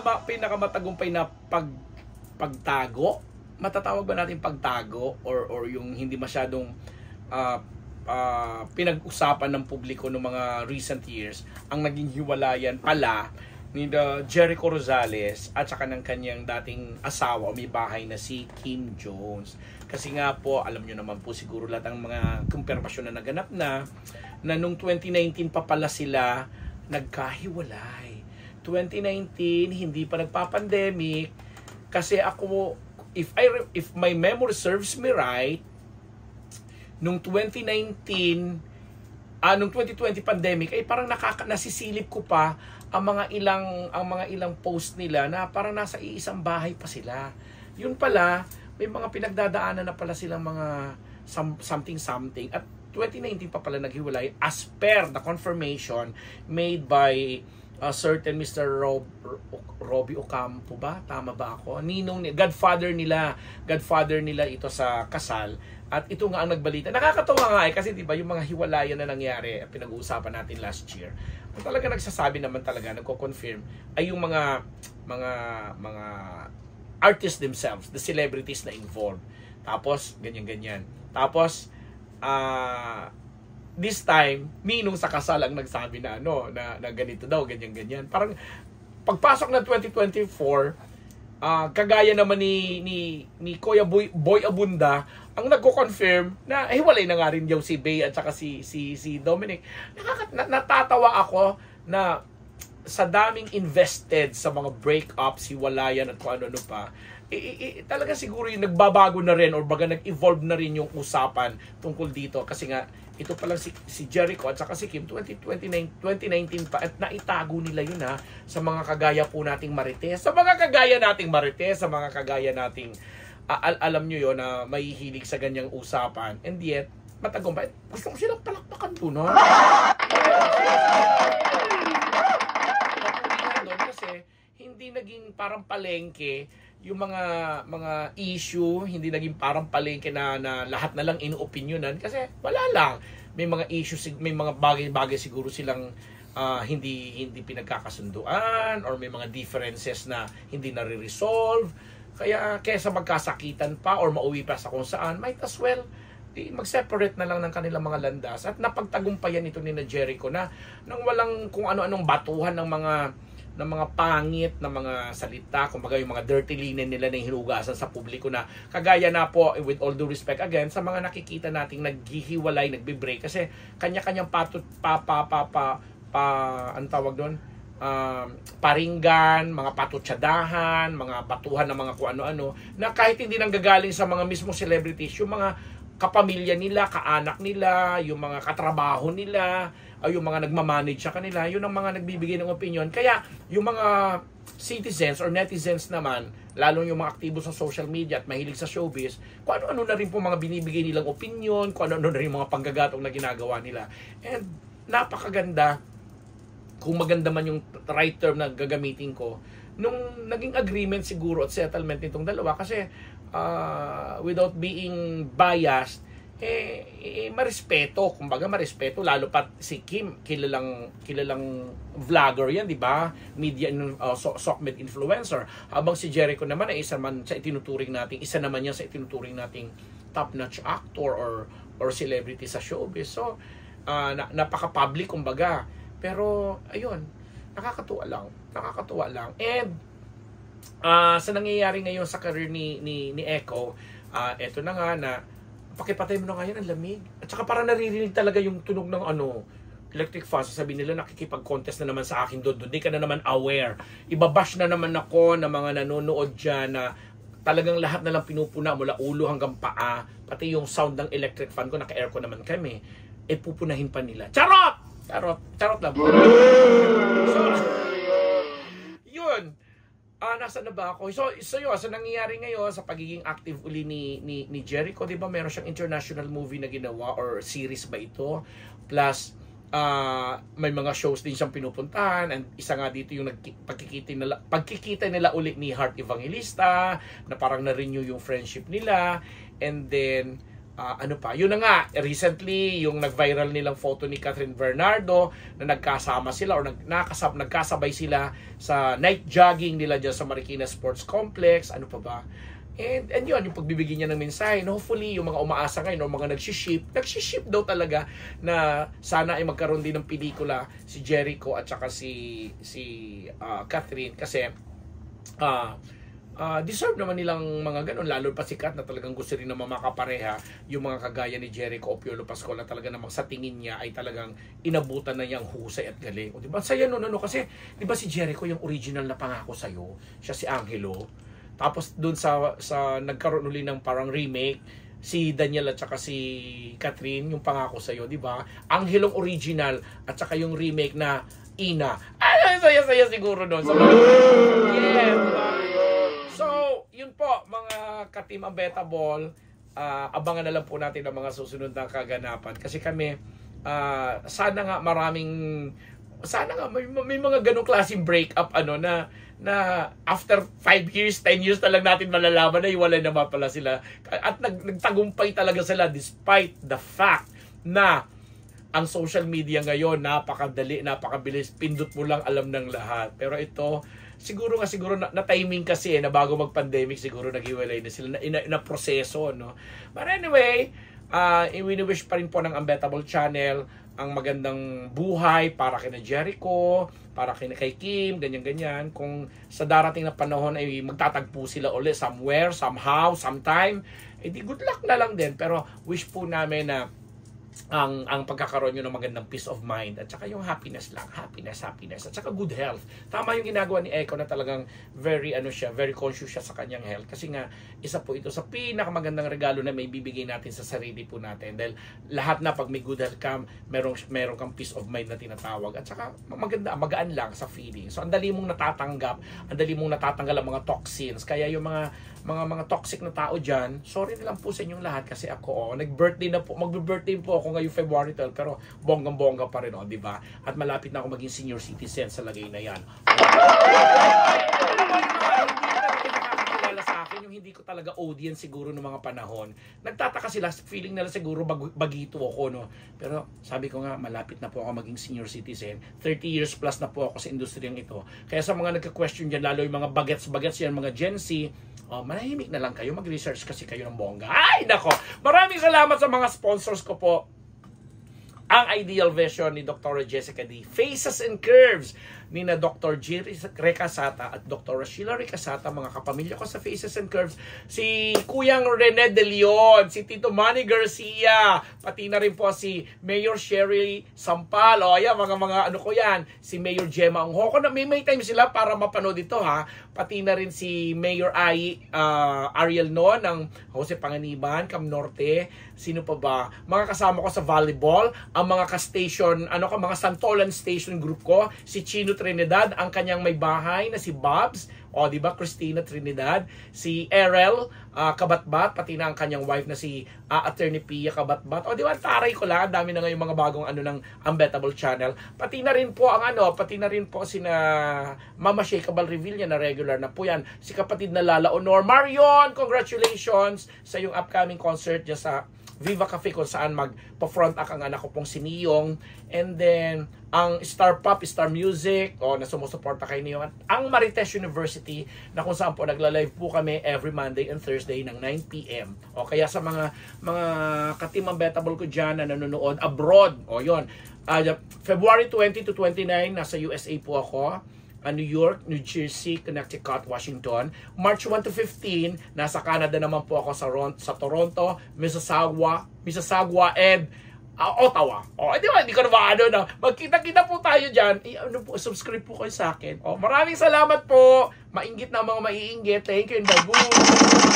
pinakamatagumpay na pagtago, matatawag ba natin pagtago or yung hindi masyadong pinag-usapan ng publiko ng mga recent years, ang naging hiwalayan pala ni Jericho Rosales at saka ng kanyang dating asawa o may bahay na si Kim Jones. Kasi nga po, alam nyo naman po siguro lahat ang mga kumpirmasyon na naganap na nung 2019 pa pala sila nagkahiwalay. 2019, hindi pa nagpa-pandemic. Kasi ako, if my memory serves me right, nung 2019, nung 2020 pandemic, ay parang nasisilip ko pa ang mga ilang post nila na parang nasa iisang bahay pa sila. Yun pala, may mga pinagdadaanan na pala silang mga something. At 2019 pa pala naghiwalay as per the confirmation made by certain Mr. Robbie Ocampo ba? Tama ba ako? Godfather nila ito sa kasal. At ito nga ang nagbalita. Nakakatawa nga kasi 'di ba yung mga hiwalayan na nangyari, pinag-uusapan natin last year. Kung talaga nagsasabi naman talaga, nagko-confirm ay yung mga artists themselves, the celebrities na involved. Tapos ganyan. Tapos this time, Minong sa kasal ang nagsabi na na ganito daw, ganyan. Parang pagpasok ng 2024, kagaya naman ni Kuya Boy Abunda, ang nagko-confirm na hiwalay na nga rin yung si Bey at saka si Dominic. Natatawa ako na sa daming invested sa mga breakups, hiwalayan at kung ano pa, talaga siguro yung nagbabago na rin or baga nag-evolve na rin yung usapan tungkol dito. Kasi nga, ito palang si Jericho at saka si Kim, 2019 pa, at naitago nila yun sa mga kagaya po nating Marites. Sa mga kagaya nating Marites, sa mga kagaya nating alam nyo yun na may hilig sa ganyang usapan, and yet matagumpay. Gusto ko silang palakpakan doon, kasi hindi naging parang palengke yung mga issue, hindi naging parang palengke na lahat na lang inoopinyonan kasi wala lang. May mga issues, may mga bagay-bagay siguro silang hindi pinagkakasunduan or may mga differences na hindi na-resolve. Kaya kaysa magkasakitan pa or mauwi pa sa kung saan, might as well mag-separate na lang ng kanilang mga landas. At napagtagumpayan ito ni Jericho na nang walang kung ano-anong batuhan ng mga pangit na mga salita, kumbaga yung mga dirty linen nila na hinugasan sa publiko na kagaya na po, with all due respect again, sa mga nakikita nating naghihiwalay, nagbe-break kasi kanya-kanyang ang tawag doon, paringgan, mga patutsadahan, mga batuhan ng mga kung ano-ano, na kahit hindi nanggagaling sa mga mismo celebrities, yung mga kapamilya nila, kaanak nila, yung mga katrabaho nila, yung mga nagmamanage sa kanila, yun ang mga nagbibigay ng opinion. Kaya yung mga citizens or netizens naman, lalo yung mga aktibo sa social media at mahilig sa showbiz, kung ano-ano na rin po mga binibigay nilang opinion, kung ano-ano na rin mga panggagatong na ginagawa nila. And napakaganda, kung maganda man yung right term na gagamitin ko, nung naging agreement siguro at settlement nitong dalawa kasi without being biased, marespeto, kumbaga marespeto, lalo pa si Kim, kilalang vlogger yan, di ba? Media Sokmed influencer. Habang si Jericho naman ay isa naman sa itinuturing nating top-notch actor or celebrity sa showbiz. So, napaka-public kumbaga. Pero ayun, nakakatuwa lang. And sa nangyayari ngayon sa career ni Echo, eto na nga na pakipatay mo na ngayon ang lamig. At saka parang naririnig talaga yung tunog ng electric fan. Sasabihin nila nakikipag-contest na naman sa akin doon. Di ka na naman aware. Ibabash na naman ako ng mga nanonood dyan na talagang lahat na lang pinupuna mula ulo hanggang paa. Pati yung sound ng electric fan ko, naka-aircon naman kami. Pupunahin pa nila. Charot lang. So, yun. Nasaan na ba ako? So yun, sa nangyayari ngayon sa pagiging active uli ni Jericho, di ba meron siyang international movie na ginawa or series ba ito? Plus, may mga shows din siyang pinupuntahan, and isa nga dito yung pagkikita nila uli ni Heart Evangelista, na parang na-renew yung friendship nila, and then ano pa, yun na nga, recently, yung nag-viral nilang photo ni Catherine Bernardo na nagkasama sila or nagkasabay sila sa night jogging nila dyan sa Marikina Sports Complex, ano pa ba? And yun, yung pagbibigay niya ng mensahe, hopefully, yung mga umaasa ngayon, o mga nagsiship daw talaga na sana ay magkaroon din ng pelikula si Jericho at saka si Catherine kasi deserve naman nilang mga ganun, lalo pa si Kat na talagang gusto rin naman makapareha yung mga kagaya ni Jericho o Piolo Pascual na talaga namang sa tingin niya ay talagang inabutan na niyang husay at galing. O diba? Saya no, kasi diba si Jericho yung original na pangako sa'yo, siya si Angelo. Tapos dun sa nagkaroon uli ng parang remake, si Daniel at saka si Catherine, yung pangako sa'yo, di ba? Angelong original at saka yung remake na Ina. Ay, saya siguro doon. So, yes, diba? So, yun po, mga ka-Team Unbettable, abangan na lang po natin ang mga susunod na kaganapan. Kasi kami, sana nga may mga ganong klaseng break-up na after 5 years, 10 years na lang natin malalaman na iwalay naman pala sila. At nagtagumpay talaga sila despite the fact na ang social media ngayon, napakadali, napakabilis, pindot mo lang alam ng lahat. Pero ito, siguro na timing kasi na bago mag-pandemic, siguro naghiwalay na sila, na proseso, no? But anyway, wini-wish pa rin po ng Unbettable Channel ang magandang buhay para kina Jericho, para kay Kim, ganyan-ganyan. Kung sa darating na panahon ay magtatagpo sila ulit somewhere, somehow, sometime, edi good luck na lang din. Pero wish po namin na ang pagkakaroon nyo ng magandang peace of mind at saka yung happiness at saka good health. Tama yung ginagawa ni Echo na talagang very conscious siya sa kanyang health kasi nga isa po ito sa pinakamagandang regalo na may bibigay natin sa sarili po natin dahil lahat na pag may good health ka, meron kang peace of mind na tinatawag at saka magaan lang sa feeling. So ang dali mong natatanggal ang mga toxins. Kaya yung mga toxic na tao dyan, sorry na lang po sa inyong lahat kasi ako, magbe-birthday po ako ngayong February 12, pero bonggang-bongga pa rin, di ba? At malapit na ako maging senior citizen sa lagay na yan. Sa akin, yung hindi ko talaga audience siguro ng mga panahon. Nagtataka sila, feeling nila siguro bagito ako, no? Pero sabi ko nga, malapit na po ako maging senior citizen. 30 years plus na po ako sa industriyang ito. Kaya sa mga nagka-question dyan, lalo yung mga bagets yan, mga Gen Z, manahimik na lang kayo, mag-research kasi kayo ng bongga. Ay, nako! Maraming salamat sa mga sponsors ko po. Ang Ideal Vision ni Dr. Jessica D. Faces and Curves ni na Dr. Jerry Recasata at Dr. Sheila Recasata, mga kapamilya ko sa Faces and Curves, si Kuyang Rene De Leon, si Tito Manny Garcia, pati na rin po si Mayor Sherry Sampal, ayan, mga ano ko yan, si Mayor Gemma Anghoko, na may time sila para mapanood ito, ha, pati na rin si Mayor Ariel No ng Jose Panganiban, Cam Norte, sino pa ba, mga kasama ko sa volleyball, ang mga ka-station, mga Santolan Station group ko, si Chino Trinidad, ang kanyang may bahay na si Bobs, di ba, Christina Trinidad, si Erel Kabatbat, pati na ang kanyang wife na si Attorney Pia Kabatbat. Di ba, taray ko lang, ang dami na ngayon mga bagong ng Unbettable Channel. Pati na rin po sina Mama Shakeable Revilla na regular na po yan. Si kapatid na Lala Honor. Marion, congratulations sa yung upcoming concert dyan sa Viva Cafe kung saan magpa-front act ang anak ko pong si Niyong. And then, ang Star Pop, Star Music, na sumusuporta kay Niyong. At ang Marites University, na kung saan po nagla-live po kami every Monday and Thursday ng 9 p.m. Kaya sa mga ka-Team Unbettable ko dyan na nanonood abroad, yun. February 20 to 29, nasa USA po ako. New York, New Jersey, Connecticut, Washington. March 1 to 15, nasa Canada naman po ako sa Toronto, Mississauga, and Ottawa. Di ba? Hindi ko na magkita-kita po tayo dyan. Subscribe po kayo sa akin. Maraming salamat po. Mainggit na mga maiinggit. Thank you and bye.